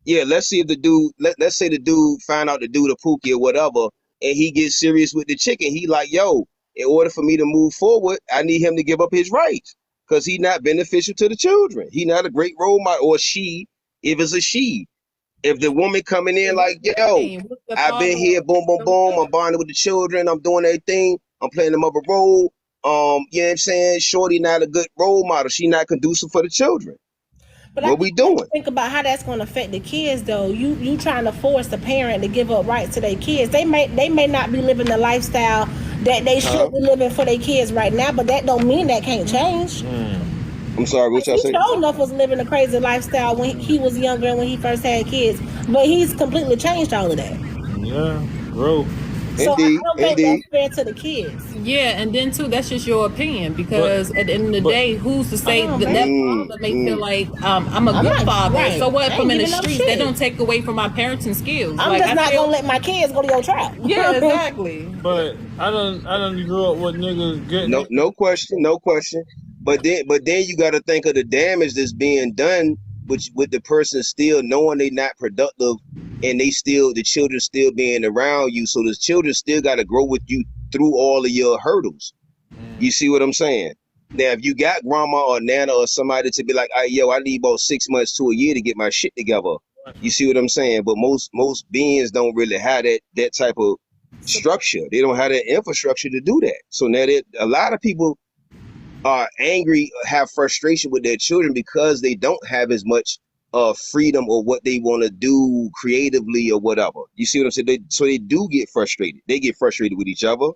Yeah, let's see if the dude. Let's say the dude find out the dude a pookie or whatever, and he gets serious with the chick, and he like, yo, in order for me to move forward, I need him to give up his rights because he's not beneficial to the children. He not a great role model, or she, if it's a she. If the woman coming in like, yo, I've been here, boom, boom, boom, I'm bonding with the children, I'm doing everything, I'm playing the mother role. You know what I'm saying? Shorty not a good role model. She not conducive for the children. But what we doing? Think about how that's going to affect the kids, though. You trying to force the parent to give up rights to their kids. They may not be living the lifestyle that they should be living for their kids right now, but that don't mean that can't change. I'm sorry, what y'all saying? He sure enough was living a crazy lifestyle when he was younger and when he first had kids, but he's completely changed all of that. Yeah, bro. So I don't think that's fair to the kids. Yeah, and then too, that's just your opinion because at the end of the day, who's to say that father may feel like I'm a good father? Right. So what? From in the streets, they don't take away from my parenting skills. I'm just not gonna let my kids go to your trap. Yeah, exactly. But I don't grew up with niggas getting no question. But then you got to think of the damage that's being done with the person still knowing they not productive, and the children still being around you. So the children still got to grow with you through all of your hurdles. You see what I'm saying? Now, if you got grandma or nana or somebody to be like, hey, yo, I need about 6 months to a year to get my shit together. You see what I'm saying? But most beings don't really have that type of structure. They don't have that infrastructure to do that. So now a lot of people are angry, have frustration with their children because they don't have as much freedom or what they want to do creatively or whatever. You see what I'm saying? So they do get frustrated. They get frustrated with each other.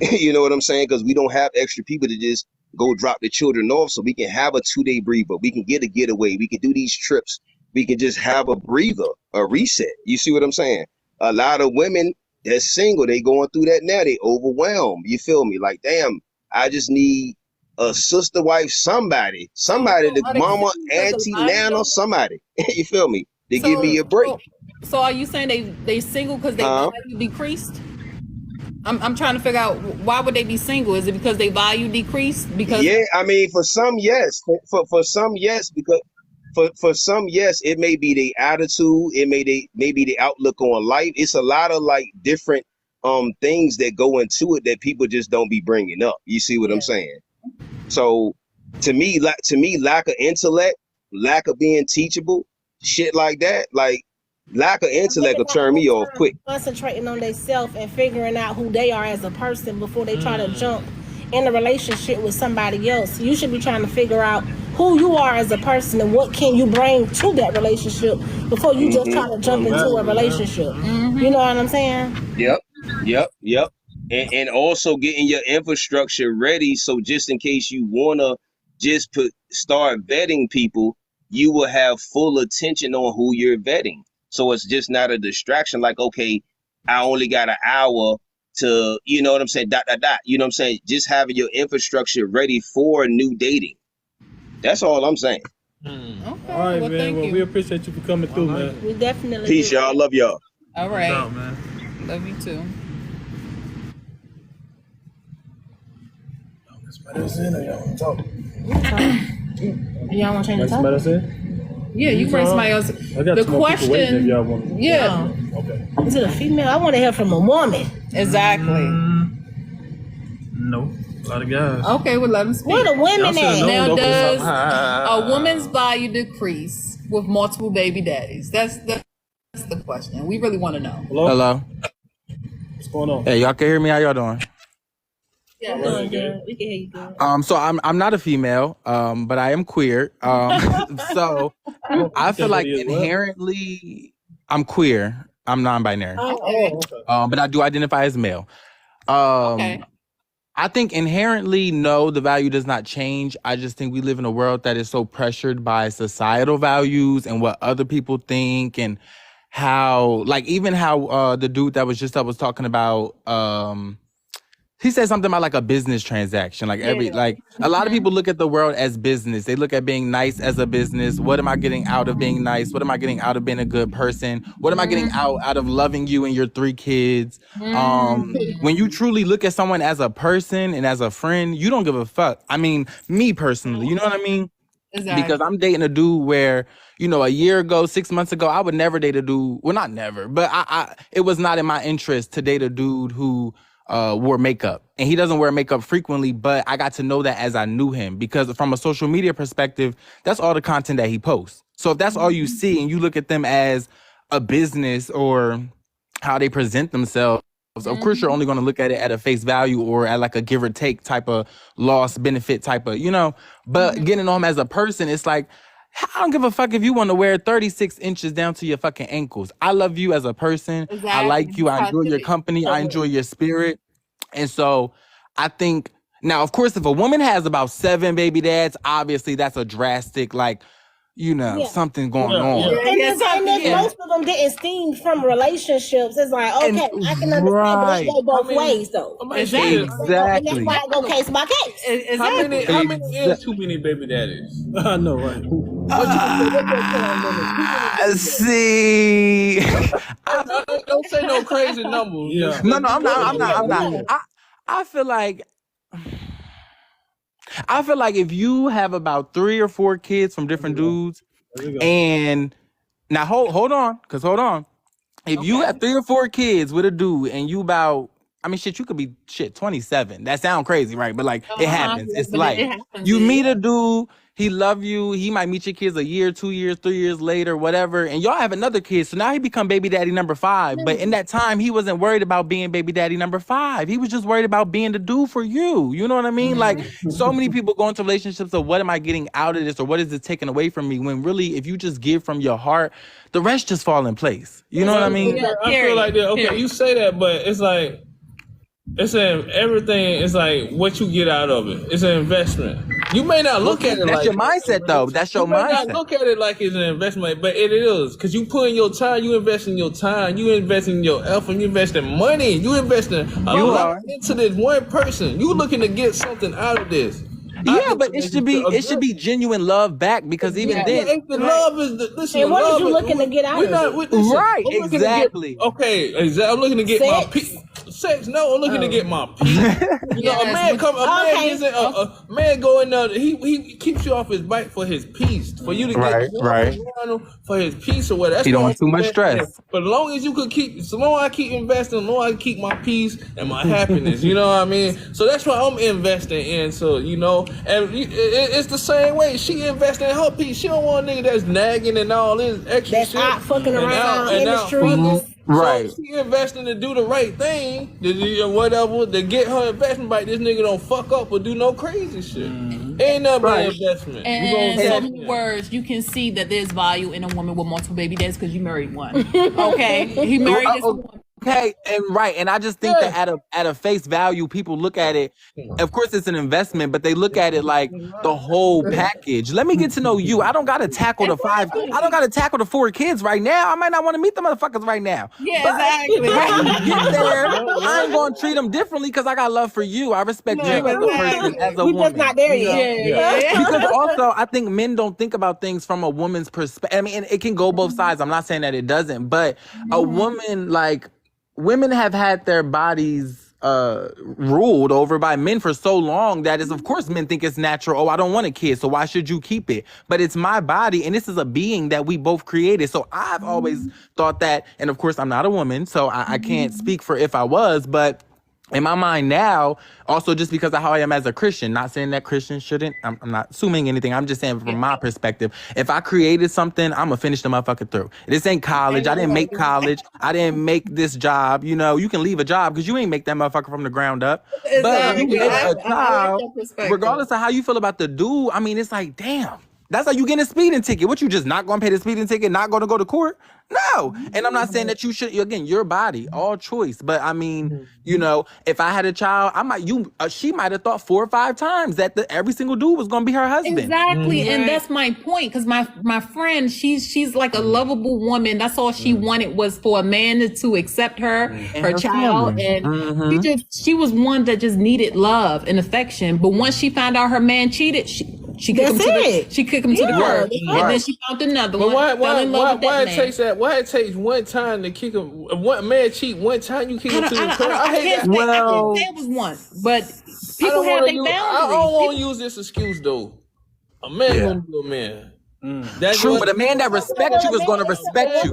You know what I'm saying? Because we don't have extra people to just go drop the children off so we can have a 2-day breather. We can get a getaway. We can do these trips. We can just have a breather, a reset. You see what I'm saying? A lot of women that's single, they going through that now. They overwhelmed. You feel me? Like, damn, I just need a sister, wife, somebody, the mama, auntie, nana, somebody. You feel me? They give me a break. So are you saying they single because they value decreased? I'm trying to figure out why would they be single? Is it because they value decreased? Because I mean, for some, yes. For some, yes, because for some, yes, it may be the attitude, it may be the outlook on life. It's a lot of like different things that go into it that people just don't be bringing up. You see what I'm saying? So to me, lack of intellect, lack of being teachable, shit like that, like lack of intellect will turn me off quick. Concentrating on themselves and figuring out who they are as a person before they try to jump in a relationship with somebody else. You should be trying to figure out who you are as a person and what can you bring to that relationship before you just try to jump into a relationship. You know what I'm saying? Yep. And also getting your infrastructure ready, so just in case you wanna just start vetting people, you will have full attention on who you're vetting. So it's just not a distraction. Like, okay, I only got an hour to, you know what I'm saying, dot, dot, dot. You know what I'm saying? Just having your infrastructure ready for new dating. That's all I'm saying. Okay. All right, well, man. Well, we appreciate you for coming through, man. We definitely Peace, do. y'all. Love y'all. All right. No, man. Love you too. Y'all want to change the Somebody topic? else in? Yeah, you bring somebody else. I got The two more people waiting if y'all want. Yeah, Okay. Is it a female? I want to hear from a woman. exactly. No. A lot of guys. Okay, well, let them speak. Where the women Y'all should've at? known. Now, Don't does Ah. a woman's value decrease with multiple baby daddies? That's the question. We really want to know. Hello. What's going on? Hey, y'all can hear me? How y'all doing? Yeah. Doing good. We can hear you good. So I'm not a female, but I am queer. So I feel like inherently I'm queer. I'm non-binary. Okay. But I do identify as male. Okay. I think inherently, no, the value does not change. I just think we live in a world that is so pressured by societal values and what other people think, and how, like, even how the dude that was just up was talking about, he said something about like a business transaction. Like a lot of people look at the world as business. They look at being nice as a business. What am I getting out of being nice? What am I getting out of being a good person? What am I getting out of loving you and your 3 kids? When you truly look at someone as a person and as a friend, you don't give a fuck. I mean, me personally, you know what I mean? Exactly. Because I'm dating a dude where, you know, a year ago, 6 months ago, I would never date a dude. Well, not never, but it was not in my interest to date a dude who wore makeup. And he doesn't wear makeup frequently, but I got to know that as I knew him, because from a social media perspective, that's all the content that he posts. So if that's all you see and you look at them as a business or how they present themselves, of course you're only going to look at it at a face value or at like a give or take type of loss benefit type of, you know, but getting to know him as a person, it's like, I don't give a fuck if you want to wear 36 inches down to your fucking ankles. I love you as a person. Exactly. I like you. I enjoy your company. I enjoy your spirit. And so I think, now, of course, if a woman has about 7 baby dads, obviously that's a drastic, like, you know, something going on. And then most of them getting steamed from relationships. It's like, okay, I can understand, but they go both ways, though. Exactly. And that's why I go case by case. How many is too many baby daddies? I know, right? See, Don't say no crazy numbers. Yeah. No, I'm not. I feel like if you have about 3 or 4 kids from different dudes, and now hold on. If you have 3 or 4 kids with a dude and you about, I mean, shit, you could be 27. That sounds crazy, right? But like, it happens. It's life. You meet a dude, he love you. He might meet your kids a year, 2 years, 3 years later, whatever. And y'all have another kid. So now he become baby daddy number 5. But in that time, he wasn't worried about being baby daddy number 5. He was just worried about being the dude for you. You know what I mean? Like, so many people go into relationships of what am I getting out of this, or what is it taken away from me? When really, if you just give from your heart, the rest just fall in place. You know what I mean? I feel like that. Okay, you say that, but it's like, it's everything is like what you get out of it. It's an investment. You may not look at it that's like your mindset, though. That's your you may mindset. not look at it like it's an investment, but it is, because you put in your time. You invest in your time. You invest in your effort. You invest in money. You invest in a lot into this one person. You looking to get something out of this. Yeah, but it should be genuine love back, because even then, the love is the. Listen, And what love are you looking to get out of it? Right, exactly. I'm looking to get my peace. Sex? No, I'm looking to get my peace. You know, a man go in there. He keeps you off his bike for his peace, for you to get for his peace or whatever. That's he don't want too much stress. But as long as you could so long I keep investing, as long as I keep my peace and my happiness. You know what I mean? So that's what I'm investing in. So you know, and it's the same way. She investing in her peace. She don't want a nigga that's nagging and all this extra That's shit. out fucking around in the streets. Right. So she investing to do the right thing, whatever, to get her investment back. This nigga don't fuck up or do no crazy shit. Ain't nothing but investment. And in so many words, you can see that there's value in a woman with multiple baby daddies because you married one. Okay, he married this one. Okay, and I just think that at a face value, people look at it. Of course, it's an investment, but they look at it like the whole package. Let me get to know you. I don't gotta tackle the 5. I don't gotta tackle the 4 kids right now. I might not want to meet the motherfuckers right now. Yeah, but exactly. When you get there, I ain't gonna treat them differently because I got love for you. I respect you as a person, as a woman. We just not there yet. Yeah. Because also, I think men don't think about things from a woman's perspective. I mean, it can go both sides. I'm not saying that it doesn't, but a woman, like, women have had their bodies ruled over by men for so long that is, of course, men think it's natural. Oh, I don't want a kid, so why should you keep it? But it's my body, and this is a being that we both created. So I've always thought that, and of course, I'm not a woman, so I can't speak for if I was, but in my mind now, also just because of how I am as a Christian, not saying that Christians shouldn't, I'm not assuming anything. I'm just saying from my perspective, if I created something, I'm gonna finish the motherfucker through. This ain't college. I didn't make college. I didn't make this job. You know, you can leave a job because you ain't make that motherfucker from the ground up. Exactly. But when you make a I child, like that perspective. regardless of how you feel about the dude, I mean, it's like, damn. That's how you get a speeding ticket. What, you just not gonna pay the speeding ticket, not gonna go to court? No. And I'm not saying that you should, again, your body, all choice. But I mean, you know, if I had a child, she might have thought 4 or 5 times that every single dude was gonna be her husband. Exactly. And that's my point. Because my friend, she's like a lovable woman. That's all she wanted was for a man to accept her, her child. family. And she was one that just needed love and affection. But once she found out her man cheated, she kicked him to the curb, and then she found another one. Fell in love with that man. Why it takes one time to kick him? One man cheat one time, you kick him to the curb. I can't say it was one, but people have their boundaries. I don't want to use this excuse though. A man gonna be a man. That's true, but a man that respects you is gonna respect you.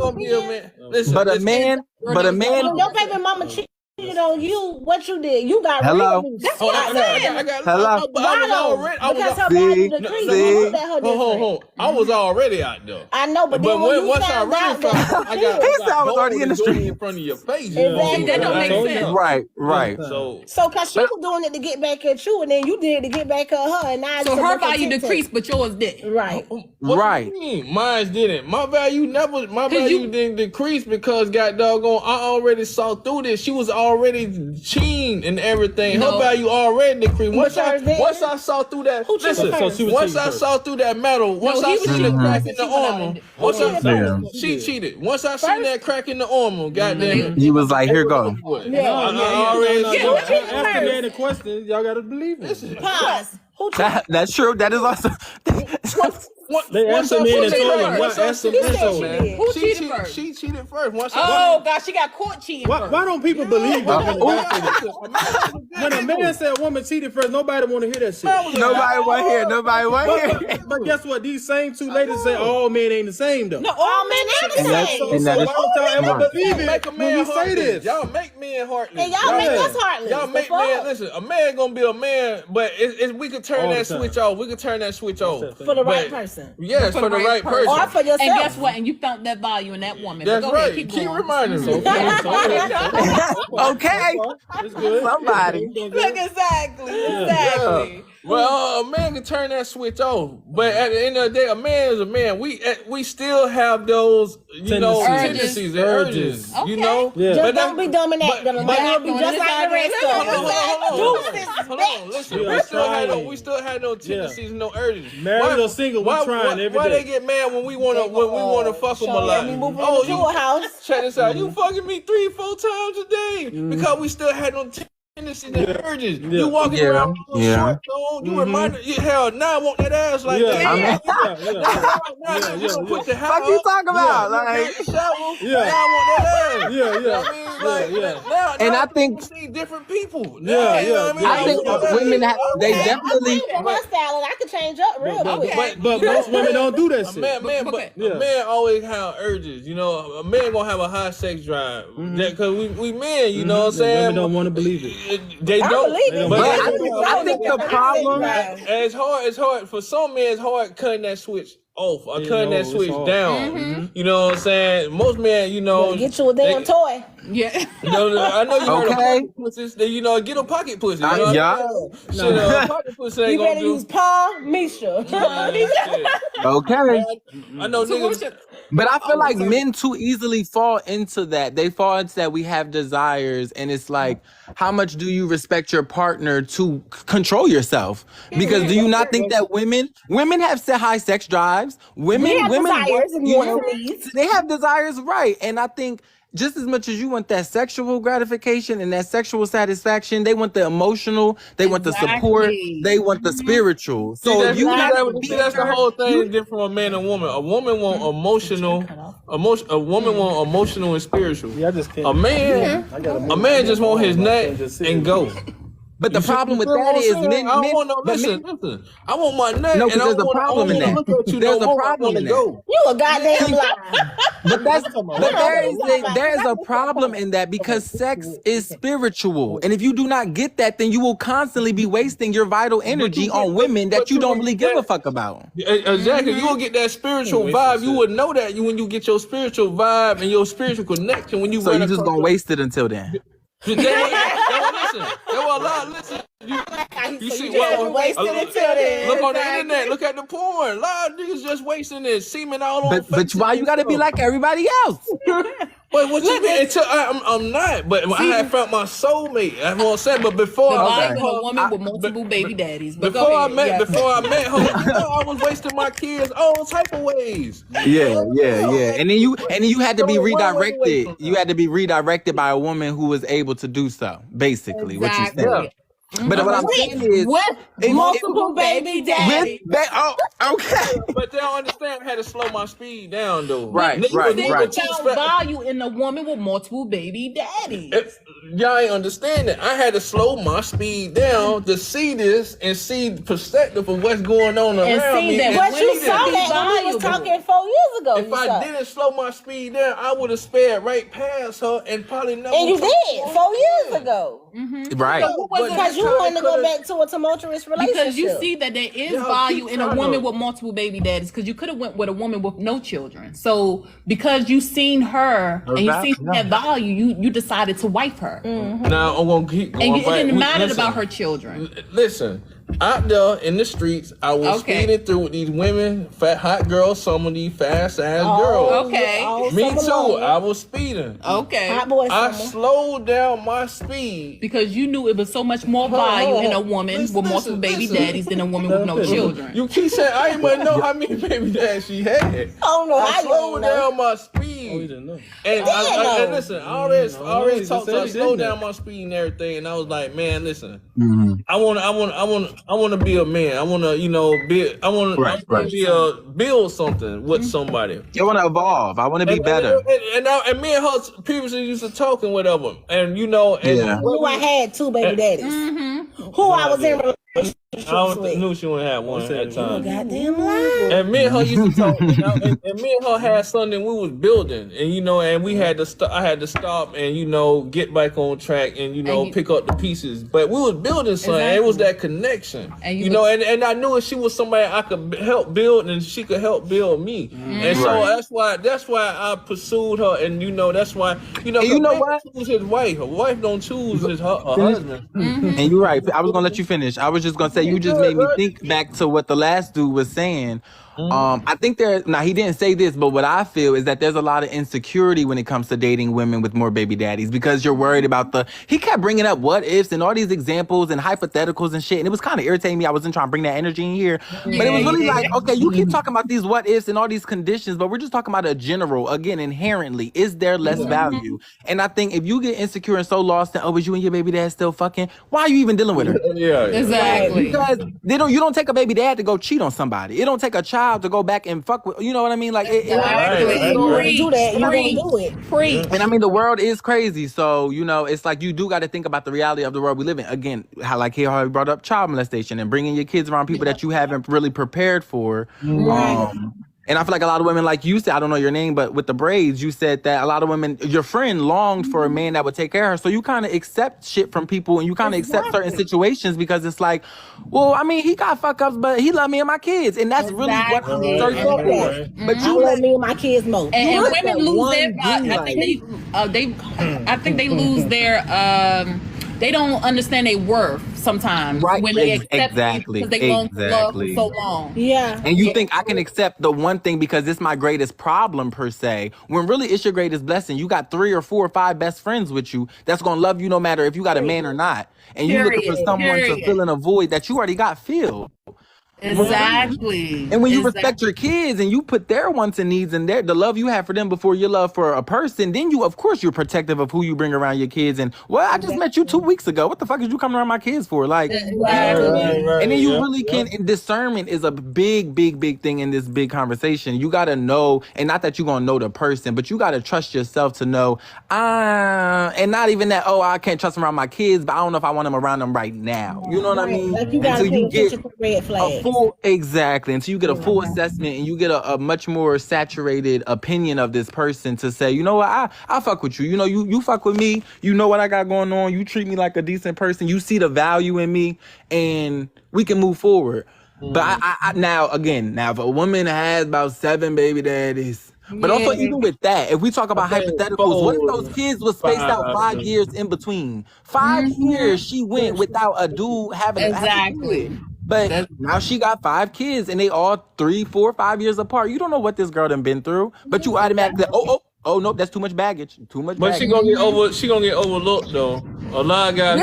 Listen, but a man. Your baby mama cheated on you. What you did? You got hello. Reasons. That's what I said. Hello. I was already out there. I know, but then when once I really found, I got already in the street in front of your face. Exactly. That don't make sense. Right. So cause she was doing it to get back at you, and then you did it to get back at her, and now So her value decreased, but yours didn't. Right. What you mean? Mine didn't. My value didn't decrease because God doggone, I already saw through this. She was already cheating and everything. Her value already decreased. Once I saw through that, once I saw through that metal, once I seen the crack in the armor, she cheated. Once I seen that crack in the armor, goddamn it. He was like, here go. Ask the man the question, y'all gotta believe it. Pause. That's true. That is also. They asked the man and told him. Asked the man, man. Who cheated first? She cheated first. Oh God, she got caught cheating. Why don't people believe it? When a man said a woman cheated first, nobody want to hear that shit. Nobody want to hear. But guess what? These same 2 ladies say all men ain't the same though. No, all men ain't the same. So why don't y'all ever believe it when we say this? Y'all make men heartless. And y'all make us heartless. Y'all make men. Listen, a man gonna be a man, but we could turn that switch off. We could turn that swwitch off for the right person. Yes, for the right person. Or for yourself. And guess what? And you found that value in that woman. That's Go right. ahead, keep reminding me. Okay. It's good. Somebody. Exactly. Yeah. Well, a man can turn that switch off, but at the end of the day, a man is a man. We still have those, tendencies and urges. Okay. You know, just don't be dumb in that. You'll be just like the rest of Hold on. Listen, we still had no tendencies and no urges. Married or single, we're trying every day. Why they get mad when we wanna fuck them a lot? You house. Check this out. You fucking me 3-4 times a day because we still had no tendencies and urges. You walking around with a short on. You reminded hell. Now I want that ass like that. You gonna put the house. What you talking about? Like, now I want that ass. And I think see different people. I think women they definitely. My style, and I could change up real quick. But most women don't do that shit. A man always have urges. You know, a man gonna have a high sex drive. Because we men, you know what I'm saying? Women don't want to believe it. They don't. But I think the problem. It's hard for some men. It's hard cutting that switch off or cutting that switch down. You know what I'm saying? Most men, get you a damn toy. Yeah. I know you heard of pocket pussies. Get a pocket pussy. Pocket pussy ain't you gonna better use Paul Misha. Okay. I know niggas. But I feel like men too easily fall into that. They fall into that we have desires, and it's like, how much do you respect your partner to control yourself? Because do you not think that women have high sex drives? Women desires and you wants know, and needs. they have desires, right? And I think just as much as you want that sexual gratification and that sexual satisfaction, they want the emotional, they want the support, they want the spiritual. So that's the whole thing different from a man and woman. A woman want emotional and spiritual. Yeah, I just can't. A man just want his nut and go. But the problem with that is men. Listen. I want my nut. No, because there's a problem in that. There's a problem in that. You a goddamn liar. But there is a problem in that because sex is spiritual, and if you do not get that, then you will constantly be wasting your vital energy on women that you don't really give a fuck about. Exactly, you will get that spiritual vibe. You would know that when you get your spiritual vibe and your spiritual connection when you. So you just gonna waste it until then. Listen. You see what? Wasted until then. Look on the internet. Look at the porn. A lot of niggas just wasting their semen all on. But why you gotta be like everybody else? Wait, what you mean? Until I'm not. But I had found my soulmate. That's what I'm saying. But before I met a woman with multiple baby daddies. Before I met her, I was wasting my kids all type of ways. Yeah. And then you had to be redirected. You had to be redirected by a woman who was able to do so. Basically, what you said. Yeah. But what I'm saying is, with multiple baby daddies. Okay. But they don't understand. I had to slow my speed down, though. Right. Value in a woman with multiple baby daddies. Y'all ain't understand it. I had to slow my speed down to see this and see the perspective of what's going on around me. But you saw that when we was talking 4 years ago. If I didn't slow my speed down, I would have sped right past her and probably never. And you did 4 years ago. Right. Because you wanted to go back to a tumultuous relationship. Because you see that there is value in a woman with multiple baby daddies. Because you could have went with a woman with no children. So because you seen her and you seen that value, you decided to wife her. Now I'm gonna keep going. And it didn't matter about her children. Listen. Out there in the streets, I was speeding through with these women, fat hot girls, some of these fast ass girls. Okay. Me too. I was speeding. Okay. I slowed down my speed because you knew it was so much more value in a woman with multiple baby daddies than a woman with no children. You keep saying I didn't even know how many baby daddies she had. I don't know. I slowed down my speed. And listen, I already talked to her. I slowed down my speed and everything, and I was like, man, listen, I want to be a man. I want to build something with somebody. You want to evolve. I want to be better. And me and her previously used to talk and whatever. And who I had 2 baby daddies. Who I was in I knew she would have one at that time. Goddamn lie. And me and her used to talk, and me and her had something we was building, and and we had to I had to stop and get back on track and pick up the pieces. But we was building something. And it was that connection, and and I knew if she was somebody I could help build, and she could help build me. And so that's why I pursued her, and that's why what choose his wife. Her wife don't choose her husband. And you're right. I was gonna let you finish. I was just gonna say you just made me think back to what the last dude was saying. I think he didn't say this, but what I feel is that there's a lot of insecurity when it comes to dating women with more baby daddies because you're worried about he kept bringing up what ifs and all these examples and hypotheticals and shit. And it was kind of irritating me. I wasn't trying to bring that energy in here, but it was really like, okay, you keep talking about these what ifs and all these conditions, but we're just talking about a general, again, inherently, is there less value? And I think if you get insecure and so lost in, was you and your baby dad still fucking? Why are you even dealing with her? Exactly. Because you don't take a baby dad to go cheat on somebody. It don't take a child to go back and fuck with, you know what I mean? Like, do that. You don't do it. And I mean, the world is crazy. So, it's like you do got to think about the reality of the world we live in. Again, how he brought up child molestation and bringing your kids around people that you haven't really prepared for. And I feel like a lot of women, like you said, I don't know your name, but with the braids, you said that a lot of women, your friend longed for a man that would take care of her. So you kind of accept shit from people and you kind of accept certain situations because it's like, well, I mean, he got fuck ups, but he loved me and my kids. And that's really what I'm searching for. But you love me and my kids most. And women lose their, I think they lose their, they don't understand their worth sometimes when they accept because they won't love for so long. Yeah. And you think I can accept the one thing because it's my greatest problem per se, when really it's your greatest blessing. You got 3 or 4 or 5 best friends with you that's gonna love you no matter if you got a man or not. And you looking for someone to fill in a void that you already got filled. Exactly. And when you respect your kids and you put their wants and needs and the love you have for them before your love for a person, then you, of course, you're protective of who you bring around your kids. And well, I just met you 2 weeks ago. What the fuck is you coming around my kids for? Like, and then you really can. And discernment is a big, big, big thing in this big conversation. You got to know, and not that you're gonna know the person, but you got to trust yourself to know. And not even that. Oh, I can't trust them around my kids, but I don't know if I want them around them right now. You know what I mean? Like you got to get red flags. Exactly. Until you get a full assessment and you get a much more saturated opinion of this person to say, you know what, I fuck with you. You know, you fuck with me. You know what I got going on. You treat me like a decent person. You see the value in me and we can move forward. But I now if a woman has about 7 baby daddies, but also even with that, if we talk about hypotheticals, what if those kids was spaced out 5 years in between? 5 years she went without a dude having a But now she got 5 kids and they all 3, 4, 5 years apart. You don't know what this girl done been through, but you automatically oh no, that's too much baggage. Too much baggage. But she gonna get overlooked though. A lot of guys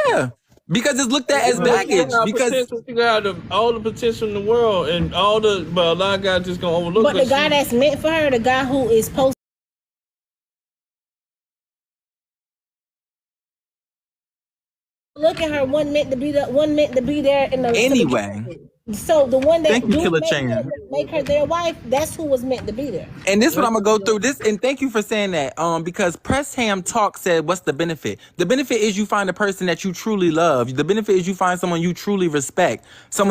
yeah. Because it's looked at as baggage. Because she got all the potential in the world and but a lot of guys just gonna overlook. But the guy that's meant for her, the guy who is supposed look at her, one meant to be there in the anyway. So the one that thank you, Killer Chan. Make her their wife, that's who was meant to be there. And this is what I'm gonna go through this, and thank you for saying that. Because Press Ham Talk said, what's the benefit? The benefit is you find a person that you truly love. The benefit is you find someone you truly respect. Someone